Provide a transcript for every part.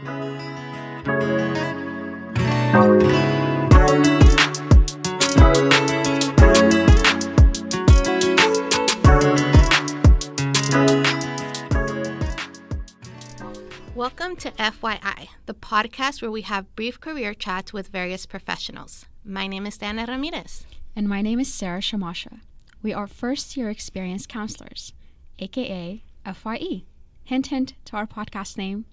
Welcome to FYI, the podcast where we have brief career chats with various professionals. My name is Diana Ramirez. And my name is Sarah Shamasha. We are first-year experienced counselors, aka FYE. Hint, hint to our podcast name.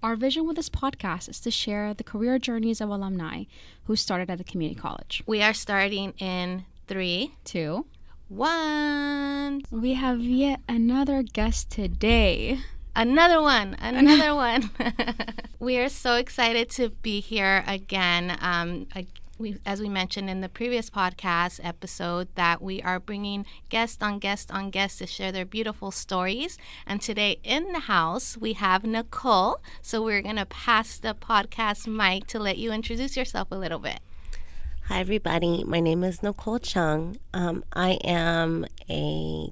Our vision with this podcast is to share the career journeys of alumni who started at the community college. We are starting in 3, 2, 1. We have yet another guest today. Another one. We are so excited to be here again. As we mentioned in the previous podcast episode, that we are bringing guest on guest to share their beautiful stories. And today in the house, we have Nicole. So we're going to pass the podcast mic to let you introduce yourself a little bit. Hi, everybody. My name is Nicole Chung. I am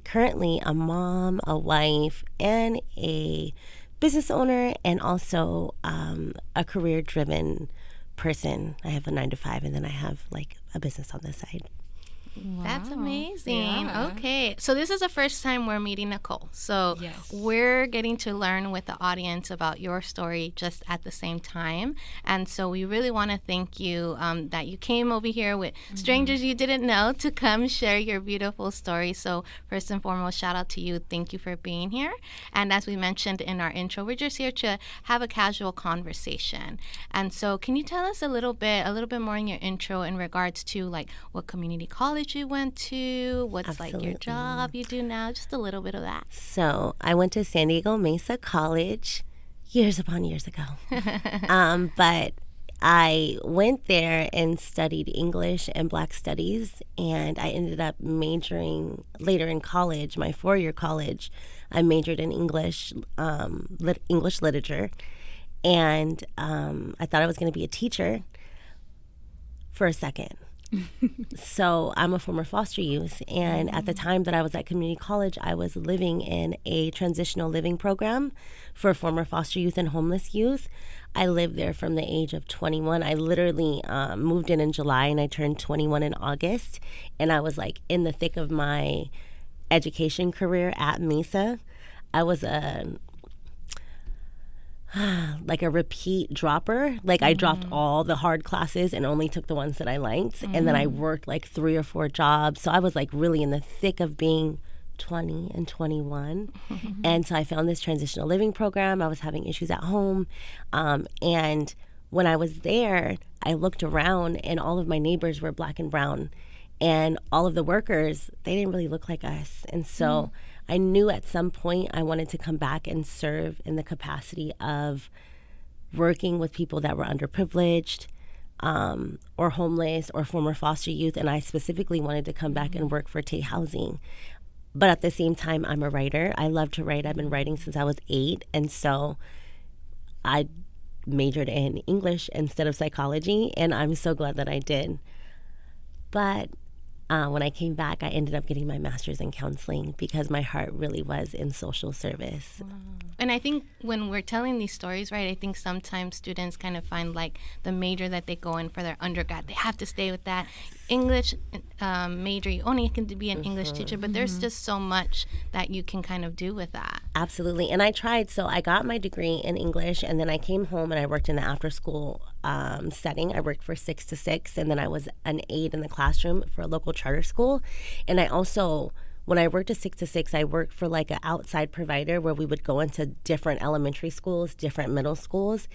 currently a mom, a wife, and a business owner, and also a career-driven person. I have a 9-to-5, and then I have like a business on the side. Wow. That's amazing. Yeah. Okay. So this is the first time we're meeting Nicole. So We're getting to learn with the audience about your story just at the same time. And so we really want to thank you that you came over here with strangers you didn't know to come share your beautiful story. So first and foremost, shout out to you. Thank you for being here. And as we mentioned in our intro, we're just here to have a casual conversation. And so can you tell us a little bit more in your intro in regards to like what community college you went to, what's Absolutely. like your job you do now, just a little bit of that. So I went to San Diego Mesa College years upon years ago. But I went there and studied English and Black Studies, and I ended up majoring later in college, my 4-year college. I majored in English, English literature, and I thought I was going to be a teacher for a second. So I'm a former foster youth, and at the time that I was at community college, I was living in a transitional living program for former foster youth and homeless youth. I lived there from the age of 21. I literally moved in July, and I turned 21 in August, and I was like in the thick of my education career at Mesa. I was like a repeat dropper. Like I dropped all the hard classes and only took the ones that I liked. And then I worked like 3 or 4 jobs. So I was like really in the thick of being 20 and 21. And so I found this transitional living program. I was having issues at home. And when I was there, I looked around and all of my neighbors were Black and brown. And all of the workers, they didn't really look like us. And so I knew at some point I wanted to come back and serve in the capacity of working with people that were underprivileged or homeless or former foster youth. And I specifically wanted to come back and work for Tate Housing. But at the same time, I'm a writer. I love to write. I've been writing since I was 8. And so I majored in English instead of psychology. And I'm so glad that I did. But when I came back, I ended up getting my master's in counseling because my heart really was in social service. Wow. And I think when we're telling these stories, right, I think sometimes students kind of find like the major that they go in for their undergrad, they have to stay with that English major. You only can be an English teacher, but there's just so much that you can kind of do with that. Absolutely. And I tried. So I got my degree in English, and then I came home and I worked in the after school setting. I worked for 6 to 6, and then I was an aide in the classroom for a local charter school. And I also, when I worked at 6 to 6, I worked for like an outside provider where we would go into different elementary schools, different middle schools.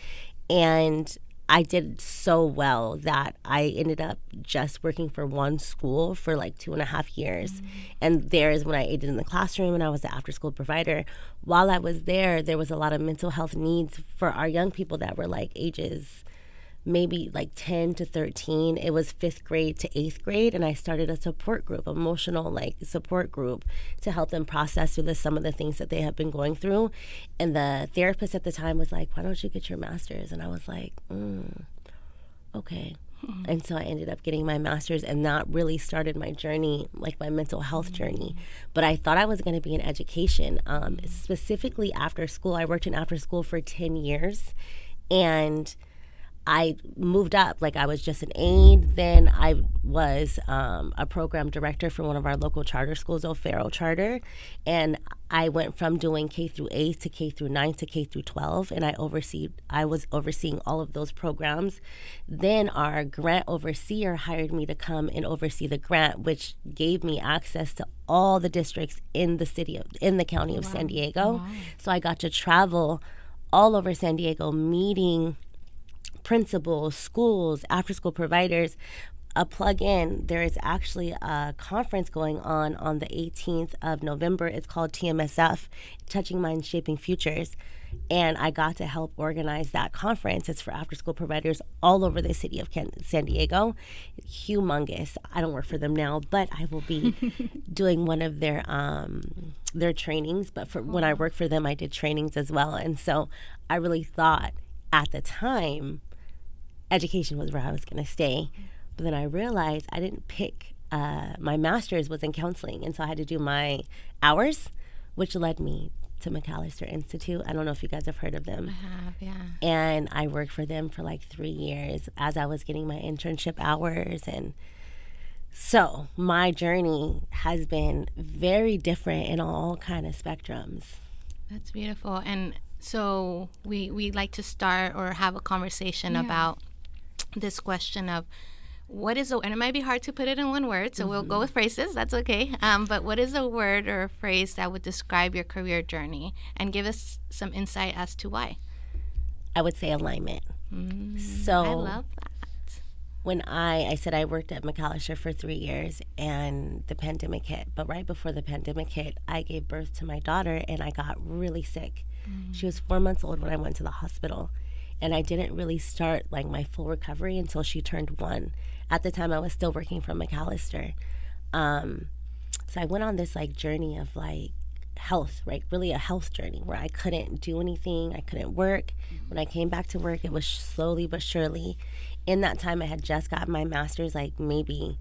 And I did so well that I ended up just working for one school for like 2.5 years. And there is when I aided in the classroom and I was the after school provider. While I was there was a lot of mental health needs for our young people that were like ages maybe like 10 to 13. It was 5th grade to 8th grade, and I started a support group, emotional like support group, to help them process through some of the things that they have been going through. And the therapist at the time was like, why don't you get your master's? And I was like, okay. And so I ended up getting my master's, and that really started my journey, like my mental health journey. But I thought I was going to be in education, specifically after school. I worked in after school for 10 years. And I moved up. Like, I was just an aide. Then I was a program director for one of our local charter schools, O'Farrell Charter. And I went from doing K through 8 to K through 9 to K through 12. And I was overseeing all of those programs. Then our grant overseer hired me to come and oversee the grant, which gave me access to all the districts in the county of San Diego. Wow. So I got to travel all over San Diego, meeting principals, schools, after-school providers. A plug-in, there is actually a conference going on the 18th of November. It's called TMSF, Touching Minds, Shaping Futures. And I got to help organize that conference. It's for after-school providers all over the city of San Diego. Humongous. I don't work for them now, but I will be doing one of their trainings. But when I worked for them, I did trainings as well. And so I really thought at the time education was where I was going to stay. But then I realized I didn't pick, my master's was in counseling. And so I had to do my hours, which led me to McAllister Institute. I don't know if you guys have heard of them. I have, yeah. And I worked for them for like 3 years as I was getting my internship hours. And so my journey has been very different in all kind of spectrums. That's beautiful. And so we like to start or have a conversation about this question of what is and it might be hard to put it in one word, so we'll go with phrases, that's okay. But what is a word or a phrase that would describe your career journey and give us some insight as to why? I would say alignment. So I love that. When I said I worked at McAllister for 3 years and the pandemic hit, but right before the pandemic hit, I gave birth to my daughter and I got really sick. She was 4 months old when I went to the hospital. And I didn't really start like my full recovery until she turned 1. At the time, I was still working for McAllister. So I went on this like journey of like health, right? Really a health journey where I couldn't do anything. I couldn't work. When I came back to work, it was slowly but surely. In that time, I had just got my master's. Like maybe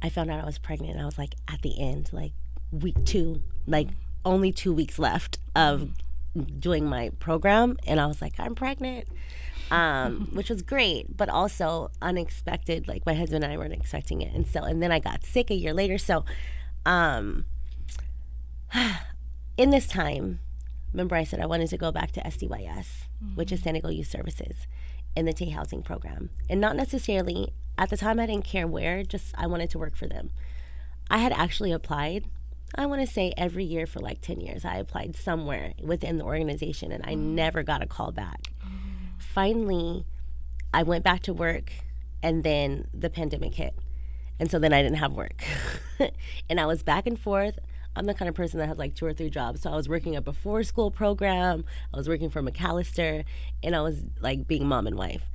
I found out I was pregnant. And I was like at the end, like week 2, like only 2 weeks left of doing my program, and I was like, I'm pregnant, which was great, but also unexpected. Like my husband and I weren't expecting it, and then I got sick a year later. So, in this time, remember I said I wanted to go back to SDYS, which is San Diego Youth Services, in the Tay Housing Program, and not necessarily at the time I didn't care where, just I wanted to work for them. I had actually applied. I want to say every year for like 10 years, I applied somewhere within the organization and I never got a call back. Finally, I went back to work and then the pandemic hit. And so then I didn't have work. And I was back and forth. I'm the kind of person that has like 2 or 3 jobs. So I was working a before school program. I was working for McAllister and I was like being mom and wife.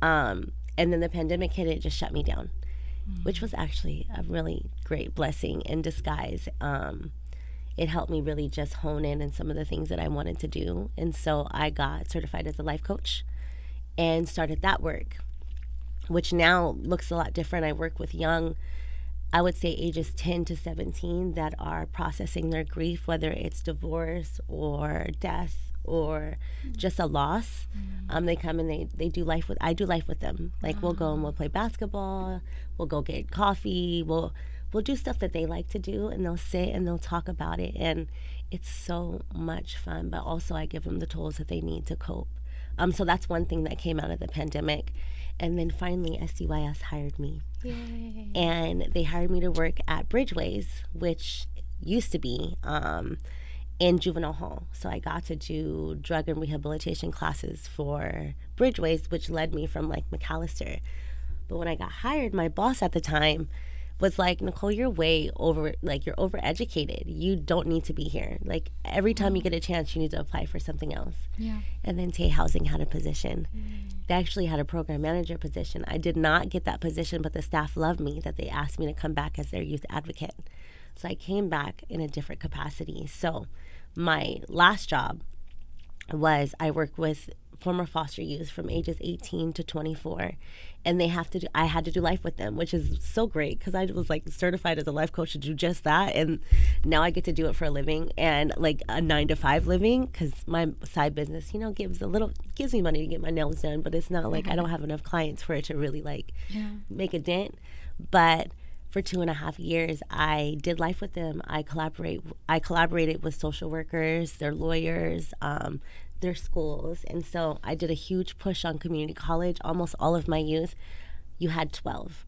And then the pandemic hit, it just shut me down. Which was actually a really great blessing in disguise. It helped me really just hone in some of the things that I wanted to do. And so I got certified as a life coach and started that work, which now looks a lot different. I work with young, I would say ages 10 to 17 that are processing their grief, whether it's divorce or death or just a loss. They come and they do life I do life with them. Like we'll go and we'll play basketball, we'll go get coffee, we'll do stuff that they like to do, and they'll sit and they'll talk about it, and it's so much fun. But also I give them the tools that they need to cope. So that's one thing that came out of the pandemic. And then finally SDYS hired me. Yay. And they hired me to work at Bridgeways, which used to be in juvenile hall. So I got to do drug and rehabilitation classes for Bridgeways, which led me from like McAllister. But when I got hired, my boss at the time was like, Nicole, you're way over, like you're overeducated. You don't need to be here. Like every time you get a chance, you need to apply for something else. Yeah. And then Tay Housing had a position. They actually had a program manager position. I did not get that position, but the staff loved me that they asked me to come back as their youth advocate. So I came back in a different capacity. So my last job was I worked with former foster youth from ages 18 to 24, and I had to do life with them, which is so great because I was like certified as a life coach to do just that, and now I get to do it for a living, and like a 9-to-5 living, because my side business, gives me money to get my nails done, but it's not like I don't have enough clients for it to really like make a dent. But for 2.5 years, I did life with them. I collaborated with social workers, their lawyers, their schools. And so I did a huge push on community college. Almost all of my youth, you had 12.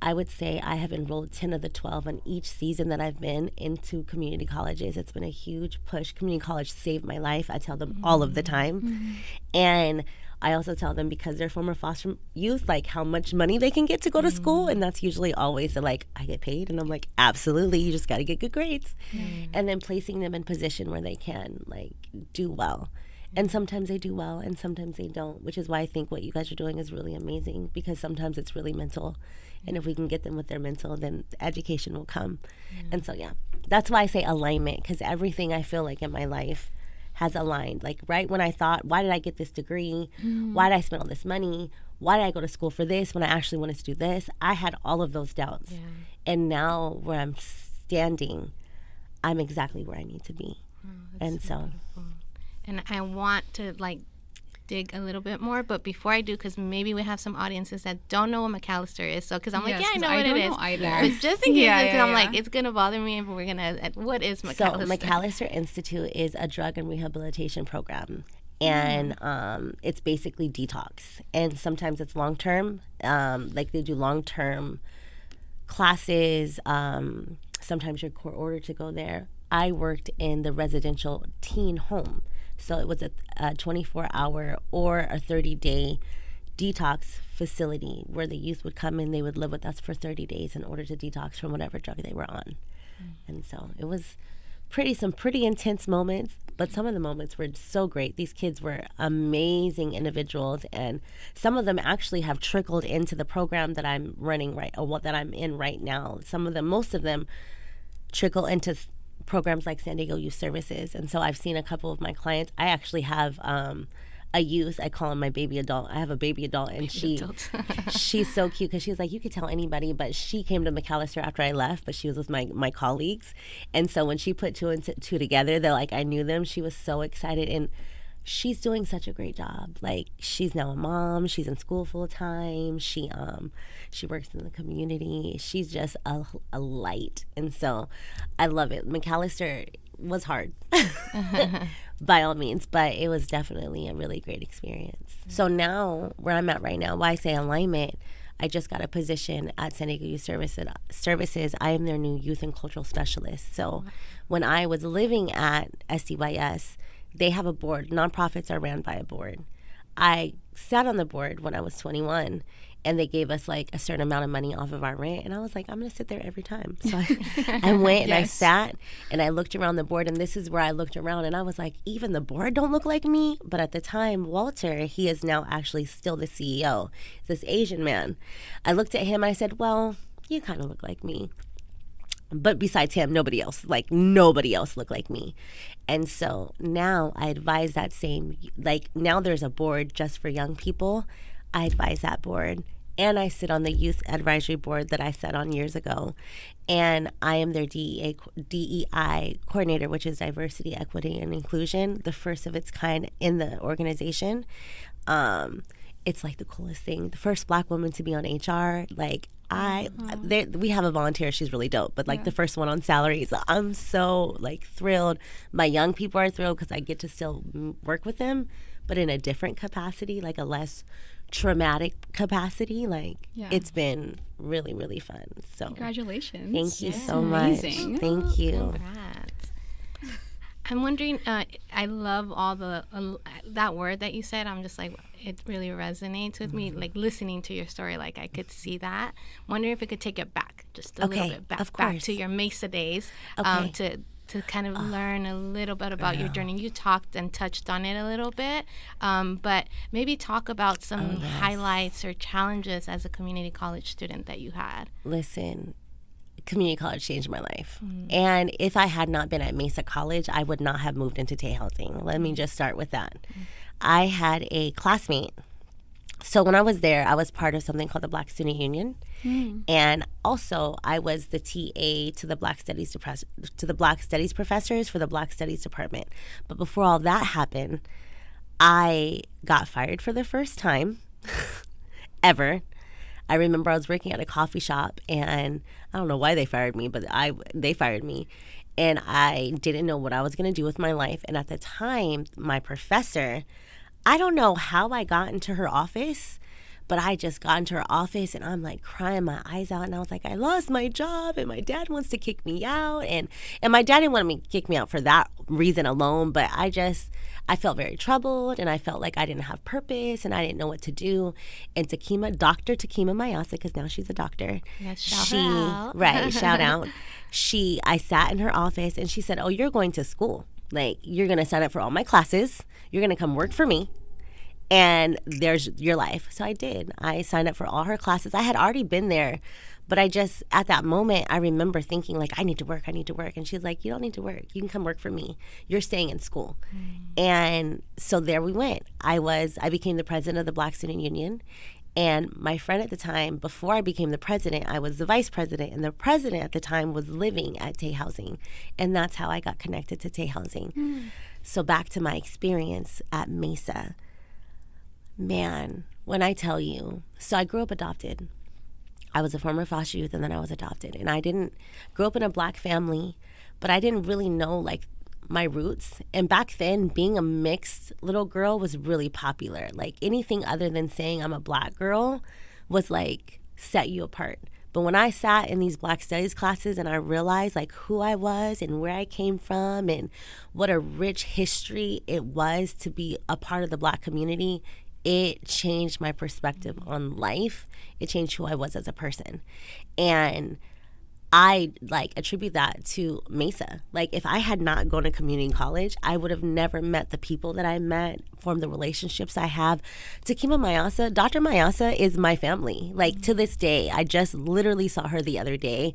I would say I have enrolled 10 of the 12 on each season that I've been into community colleges. It's been a huge push. Community college saved my life. I tell them all of the time. And I also tell them, because they're former foster youth, like how much money they can get to go to school. And that's usually always like, I get paid. And I'm like, absolutely, you just got to get good grades. And then placing them in position where they can like do well. And sometimes they do well and sometimes they don't, which is why I think what you guys are doing is really amazing, because sometimes it's really mental. And if we can get them with their mental, then the education will come. And so, that's why I say alignment, because everything I feel like in my life has aligned. Like right when I thought, why did I get this degree? Why did I spend all this money? Why did I go to school for this when I actually wanted to do this? I had all of those doubts. And now where I'm standing, I'm exactly where I need to be. And so beautiful. And I want to like dig a little bit more, but before I do, because maybe we have some audiences that don't know what McAllister is, so because I'm like, I know what it is, but just in case, because I'm like, it's gonna bother me, and we're gonna, what is McAllister? So McAllister Institute is a drug and rehabilitation program, and it's basically detox, and sometimes it's long term, like they do long term classes. Sometimes you're court ordered to go there. I worked in the residential teen home. So it was a 24-hour or a 30-day detox facility where the youth would come in. They would live with us for 30 days in order to detox from whatever drug they were on. And so it was some pretty intense moments, but some of the moments were so great. These kids were amazing individuals, and some of them actually have trickled into the program that I'm running that I'm in right now. Most of them trickle into programs like San Diego Youth Services. And so I've seen a couple of my clients. I actually have a youth, I call him my baby adult. I have a baby adult, and she's so cute, because she's like, you could tell anybody, but she came to McAllister after I left, but she was with my colleagues. And so when she put two and two together, they're like, I knew them. She was so excited, and she's doing such a great job. Like, she's now a mom. She's in school full time. She works in the community. She's just a light. And so I love it. McAllister was hard by all means, but it was definitely a really great experience. So now where I'm at right now, why I say alignment, I just got a position at San Diego Youth Services. I am their new youth and cultural specialist. So when I was living at SDYS, they have a board. Nonprofits are ran by a board. I sat on the board when I was 21, and they gave us like a certain amount of money off of our rent. And I was like, I'm going to sit there every time. So I went and I sat and I looked around the board, and this is where I looked around and I was like, even the board don't look like me. But at the time, Walter, he is now actually still the CEO, this Asian man. I looked at him and I said, well, you kind of look like me. But besides him, nobody else looked like me. And so now I advise that same, like now there's a board just for young people. I advise that board. And I sit on the youth advisory board that I sat on years ago. And I am their DEI coordinator, which is diversity, equity, and inclusion, the first of its kind in the organization. It's like the coolest thing. The first Black woman to be on HR, like we have a volunteer, she's really dope, but like the first one on salaries, I'm so like thrilled. My young people are thrilled because I get to still work with them, but in a different capacity, like a less traumatic capacity. It's been really, really fun. So congratulations. Thank you so much. Thank you. Congrats. I'm wondering, I love all that word that you said. I'm just like, it really resonates with me, like listening to your story, like I could see that. Wondering if we could take it back just a little bit, back to your Mesa days, to kind of learn a little bit about your journey. You talked and touched on it a little bit, but maybe talk about some highlights or challenges as a community college student that you had. Listen, community college changed my life. And if I had not been at Mesa College, I would not have moved into Tay housing. Let me just start with that. I had a classmate. So when I was there, I was part of something called the Black Student Union. And also I was the TA to the Black Studies professors for the Black Studies department. But before all that happened, I got fired for the first time ever. I remember I was working at a coffee shop, and I don't know why they fired me, but they fired me. And I didn't know what I was going to do with my life. And at the time, my professor, I don't know how I got into her office, but I just got into her office and I'm like crying my eyes out. And I was like, I lost my job and my dad wants to kick me out. And my dad didn't want me to kick me out for that reason alone. But I felt very troubled and I felt like I didn't have purpose and I didn't know what to do. And Dr. Takima Mayasa, because now she's a doctor. Yes, shout out. Right, shout out. I sat in her office and she said, oh, you're going to school. Like, you're going to sign up for all my classes. You're going to come work for me. And there's your life. So I did. I signed up for all her classes. I had already been there, but at that moment, I remember thinking like, I need to work. And she's like, you don't need to work. You can come work for me. You're staying in school. And so there we went. I became the president of the Black Student Union. And my friend at the time, before I became the president, I was the vice president. And the president at the time was living at Tay Housing. And that's how I got connected to Tay Housing. So back to my experience at Mesa. Man, when I tell you, so I grew up adopted. I was a former foster youth and then I was adopted. And I didn't grow up in a Black family, but I didn't really know like my roots. And back then, being a mixed little girl was really popular. Like anything other than saying I'm a Black girl was like set you apart. But when I sat in these Black Studies classes and I realized like who I was and where I came from and what a rich history it was to be a part of the Black community, it changed my perspective on life. It changed who I was as a person. And I like attribute that to Mesa. Like if I had not gone to community college, I would have never met the people that I met, formed the relationships I have. Takima Mayasa, Dr. Mayasa is my family. Like to this day, I just literally saw her the other day.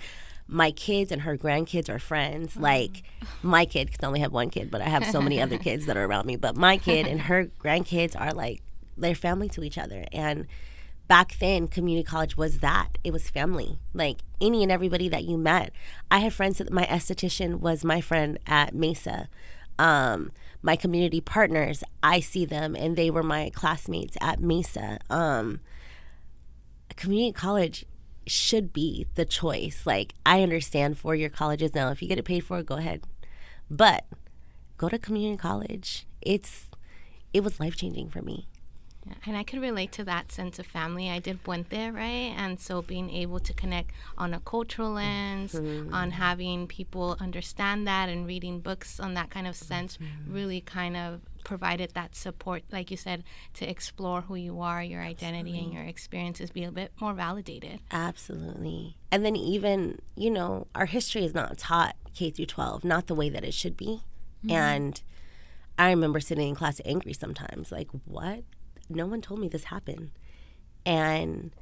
My kids and her grandkids are friends. Like my kid, because I only have one kid, but I have so many other kids that are around me. But my kid and her grandkids are like, they're family to each other. And back then, community college was that. It was family. Like any and everybody that you met. I had friends that my esthetician was my friend at Mesa. My community partners, I see them and they were my classmates at Mesa. Community college should be the choice. Like I understand 4-year colleges now. If you get it paid for, go ahead. But go to community college. It was life-changing for me. Yeah, and I could relate to that sense of family. I went there, right? And so being able to connect on a cultural lens, on having people understand that and reading books on that kind of sense really kind of provided that support, like you said, to explore who you are, your identity and your experiences, be a bit more validated. Absolutely. And then even, our history is not taught K through 12, not the way that it should be. And I remember sitting in class angry sometimes, like, what? No one told me this happened. And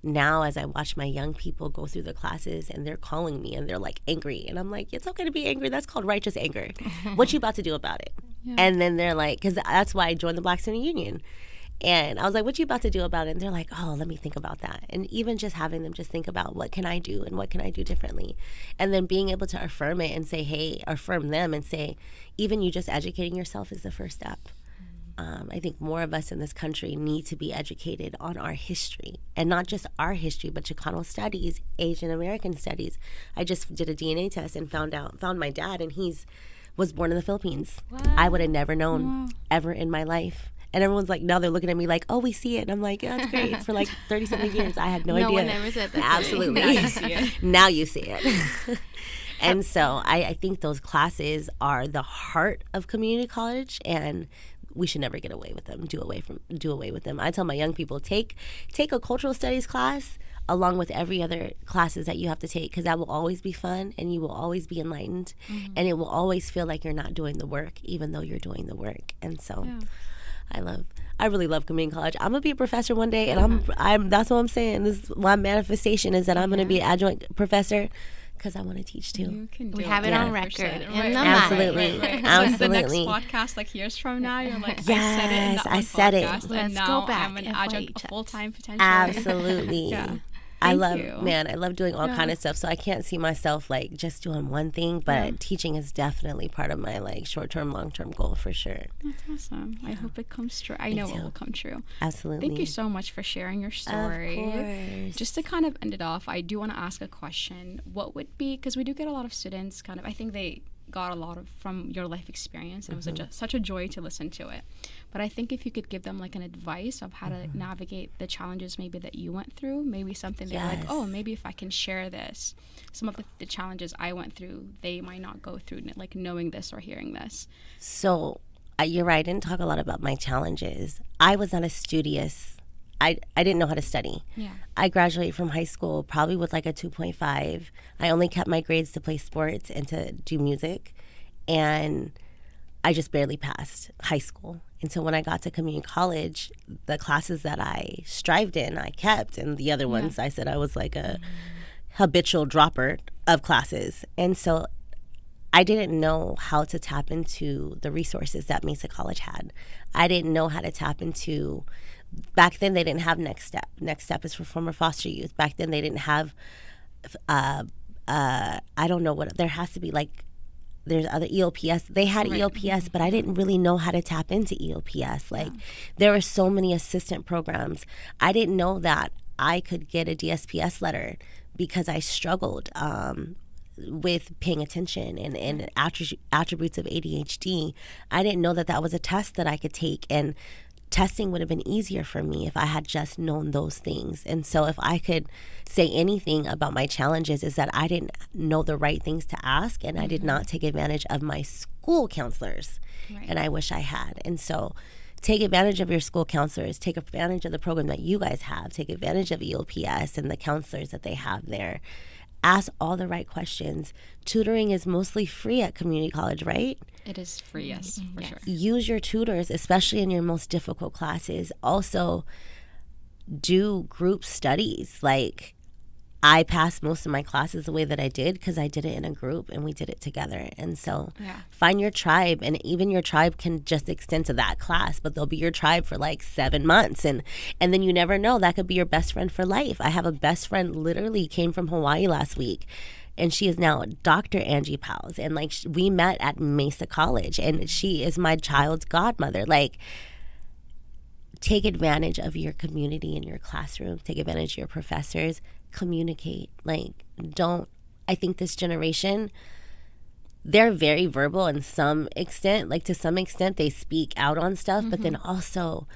now as I watch my young people go through the classes and they're calling me and they're like angry. And I'm like, it's okay to be angry. That's called righteous anger. What you about to do about it? Yeah. And then they're like, because that's why I joined the Black Student Union. And I was like, what you about to do about it? And they're like, oh, let me think about that. And even just having them just think about what can I do and what can I do differently? And then being able to affirm it and say, hey, affirm them and say, even you just educating yourself is the first step. I think more of us in this country need to be educated on our history, and not just our history, but Chicano studies, Asian American studies. I just did a DNA test and found my dad, and was born in the Philippines. Wow. I would have never known ever in my life. And everyone's like, now they're looking at me like, oh, we see it. And I'm like, yeah, that's great. For like 30-something years, I had no idea. No one ever said that. Absolutely. Now you see it. Now you see it. And so I think those classes are the heart of community college, and we should never get away with them, do away with them. I tell my young people, take a cultural studies class along with every other classes that you have to take, because that will always be fun and you will always be enlightened, and it will always feel like you're not doing the work even though you're doing the work. And so I really love community college. I'm gonna be a professor one day, and I'm that's what I'm saying. This is my manifestation, is that I'm gonna be an adjunct professor. because I want to teach too. We have it on record in the Absolutely. mind. Absolutely. So the next podcast, like years from now, you're like, yes, I said it in that one podcast, Let's and now go back. I'm an adjunct, a full-time potentially. Absolutely. Yeah. I Thank love doing all kind of stuff. So I can't see myself like just doing one thing, but teaching is definitely part of my like short-term, long-term goal for sure. That's awesome. I hope it comes true. I know it will come true. Absolutely. Thank you so much for sharing your story. Of course. Just to kind of end it off, I do want to ask a question. What would be, because we do get a lot of students kind of, I think they got a lot of from your life experience, and it was such a joy to listen to it. But I think if you could give them like an advice of how to navigate the challenges maybe that you went through, maybe something they're like, oh, maybe if I can share this, some of the challenges I went through, they might not go through, like knowing this or hearing this. So you're right. I didn't talk a lot about my challenges. I was not a studious. I didn't know how to study. Yeah. I graduated from high school probably with like a 2.5. I only kept my grades to play sports and to do music. And I just barely passed high school. And so when I got to community college, the classes that I strived in, I kept. And the other ones, I said I was like a habitual dropper of classes. And so I didn't know how to tap into the resources that Mesa College had. I didn't know how to tap into, back then they didn't have Next Step. Next Step is for former foster youth. Back then they didn't have, I don't know what, there has to be like, there's other EOPS. They had EOPS, but I didn't really know how to tap into EOPS. Like there were so many assistant programs. I didn't know that I could get a DSPS letter because I struggled with paying attention and attributes of ADHD. I didn't know that that was a test that I could take, and testing would have been easier for me if I had just known those things. And so if I could say anything about my challenges, is that I didn't know the right things to ask, and I did not take advantage of my school counselors. And I wish I had. And so take advantage of your school counselors, take advantage of the program that you guys have, take advantage of EOPS and the counselors that they have there. Ask all the right questions. Tutoring is mostly free at community college, right? It is free, yes, for sure. Use your tutors, especially in your most difficult classes. Also, do group studies. Like, I passed most of my classes the way that I did because I did it in a group and we did it together. And so find your tribe, and even your tribe can just extend to that class, but they'll be your tribe for like 7 months. And then you never know, that could be your best friend for life. I have a best friend literally came from Hawaii last week, and she is now Dr. Angie Powles. And like we met at Mesa College, and she is my child's godmother. Like, take advantage of your community in your classroom, take advantage of your professors, communicate. Like, I think this generation, they're very verbal in some extent. Like, to some extent they speak out on stuff, but then also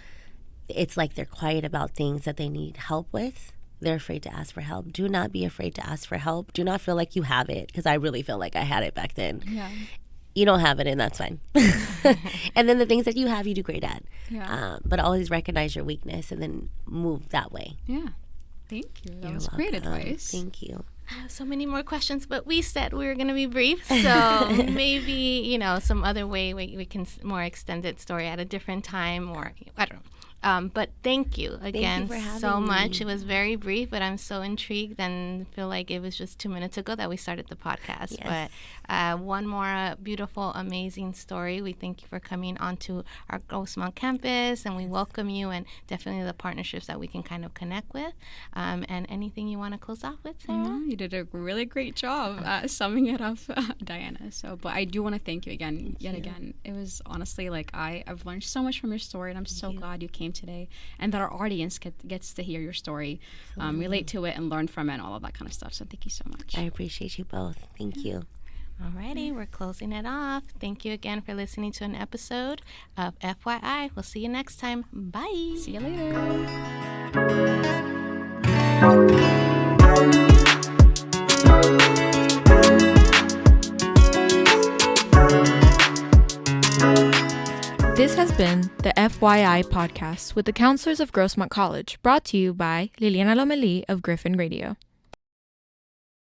it's like they're quiet about things that they need help with. They're afraid to ask for help. Do not be afraid to ask for help. Do not feel like you have it, because I really feel like I had it back then. Yeah. You don't have it, and that's fine. And then the things that you have, you do great at. Yeah. But always recognize your weakness and then move that way. Yeah. Thank you. That was great advice. Thank you. I have so many more questions, but we said we were going to be brief. So maybe, some other way we can more extended story at a different time, or I don't know. But thank you again so much. It was very brief, but I'm so intrigued and feel like it was just 2 minutes ago that we started the podcast. Yes. But one more beautiful, amazing story. We thank you for coming onto our Grossmont campus, and we welcome you, and definitely the partnerships that we can kind of connect with. And anything you want to close off with, Sarah? No, you did a really great job summing it up, Diana. But I do want to thank you again, again. It was honestly like I've learned so much from your story, and I'm so glad you came today, and that our audience gets to hear your story, relate to it, and learn from it, and all of that kind of stuff. So thank you so much. I appreciate you both. Thank you. Alrighty, we're closing it off. Thank you again for listening to an episode of FYI. We'll see you next time. Bye. See you later. This has been the FYI podcast with the counselors of Grossmont College, brought to you by Liliana Lomelí of Griffin Radio.